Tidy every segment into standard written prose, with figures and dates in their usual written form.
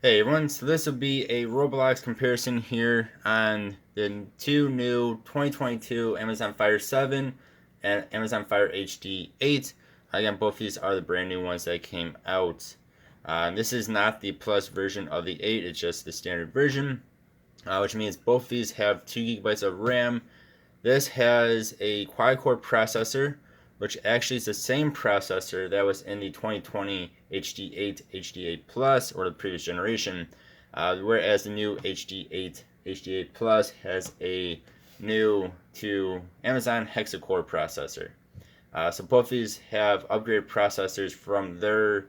Hey everyone, so this will be a Roblox comparison here on the two new 2022 Amazon Fire 7 and Amazon Fire HD8. Again, both these are the brand new ones that came out. This is not the plus version of the 8, it's just the standard version, which means both these have 2 gigabytes of RAM. This has a quad-core processor, which actually is the same processor that was in the 2020 HD8, HD8 Plus, or the previous generation, whereas the new HD8, HD8 Plus has a new to Amazon hexa-core processor. So both of these have upgraded processors from their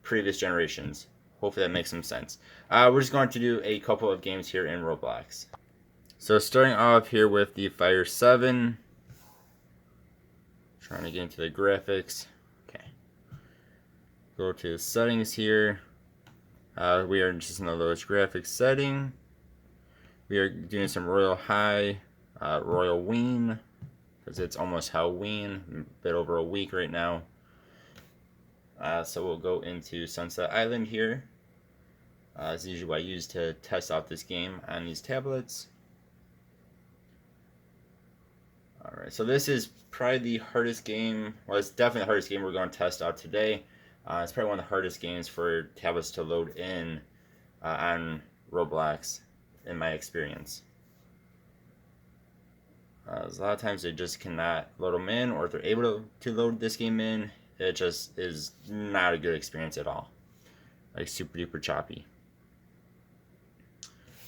previous generations. Hopefully that makes some sense. We're just going to do a couple of games here in Roblox. So starting off here with the Fire 7. Trying to get into the graphics. Okay. Go to settings here. We are just in the lowest graphics setting. We are doing some Royal High, Royal Ween, because it's almost Halloween, a bit over a week right now. So we'll go into Sunset Island here. This is usually what I use to test out this game on these tablets. Alright, so this is probably the hardest game. Well, it's definitely the hardest game we're going to test out today. It's probably one of the hardest games for tablets to load in on Roblox, in my experience. A lot of times they just cannot load them in, or if they're able to load this game in, it just is not a good experience at all. Like super duper choppy.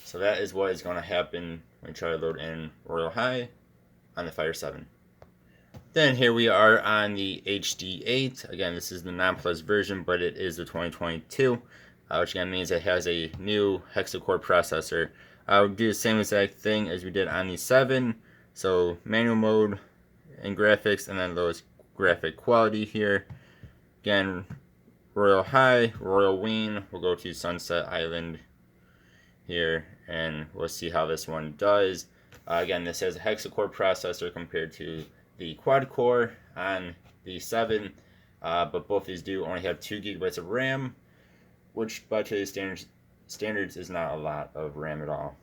So that is what is going to happen when you try to load in Royal High on the Fire 7. Then here we are on the HD8. Again, this is the non-plus version, but it is the 2022, which again means it has a new hexa-core processor. We'll do the same exact thing as we did on the 7. So manual mode and graphics, and then lowest graphic quality here. Again, Royal High, Royal Ween. We'll go to Sunset Island here, and we'll see how this one does. Again, this has a hexa-core processor compared to the quad-core on the 7, but both these do only have 2 gigabytes of RAM, which by today's standards is not a lot of RAM at all.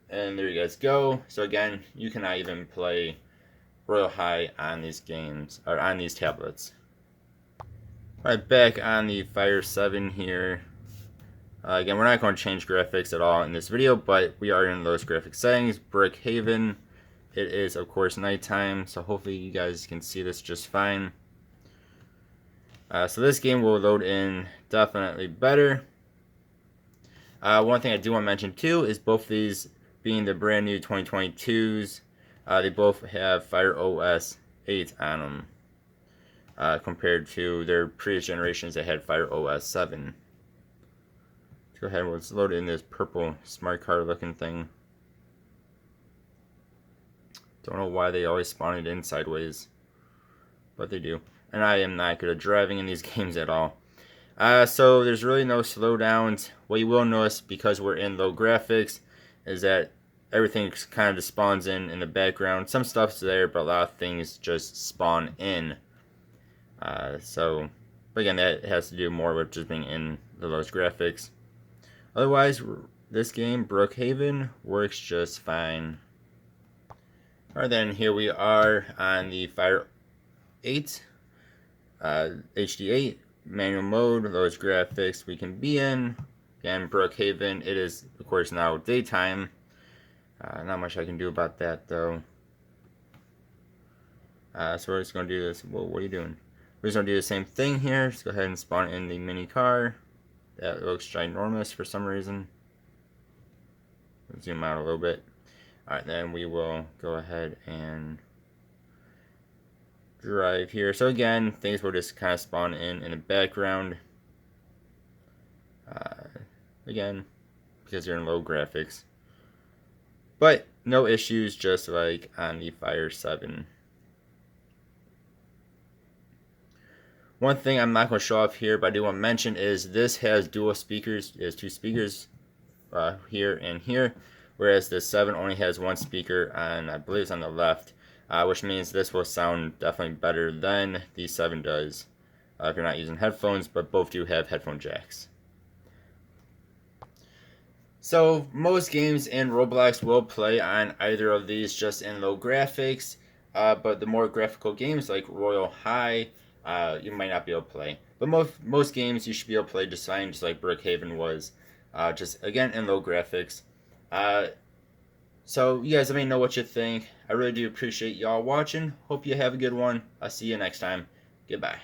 And there you guys go. So again, you cannot even play Royal High on these games, or on these tablets. Alright, back on the Fire 7 here. Again, we're not going to change graphics at all in this video, but we are in lowest graphic settings. Brookhaven. It is, of course, nighttime, so hopefully you guys can see this just fine. So this game will load in definitely better. One thing I do want to mention too is both these being the brand new 2022s, they both have Fire OS 8 on them, compared to their previous generations that had Fire OS 7. Let's go ahead and let's load in this purple smart card looking thing. Don't know why they always spawn it in sideways, but they do. And I am not good at driving in these games at all. So there's really no slowdowns. What you will notice, because we're in low graphics, is that everything kind of just spawns in the background. Some stuff's there, but a lot of things just spawn in. But again, that has to do more with just being in the lowest graphics. Otherwise, this game, Brookhaven, works just fine. Alright, then here we are on the Fire 8, HD8, manual mode, lowest graphics we can be in. Again, Brookhaven, it is, of course, now daytime. Not much I can do about that, though. So we're just going to do this. Well, what are you doing? We're just going to do the same thing here. Just go ahead and spawn in the mini car. That looks ginormous for some reason. Zoom out a little bit. Alright, then we will go ahead and drive here. So again, things will just kind of spawn in the background. Again, because you're in low graphics. But no issues, just like on the Fire 7. One thing I'm not going to show off here, but I do want to mention is this has dual speakers. It has 2 speakers here and here, whereas the 7 only has 1 speaker on, I believe it's on the left, which means this will sound definitely better than the 7 does if you're not using headphones, but both do have headphone jacks. So most games in Roblox will play on either of these, just in low graphics. But the more graphical games like Royal High, you might not be able to play. But most games you should be able to play just fine, just like Brookhaven was, just again in low graphics. Uh, so you guys let me know what you think. I really do appreciate y'all watching. Hope you have a good one. I'll see you next time. Goodbye.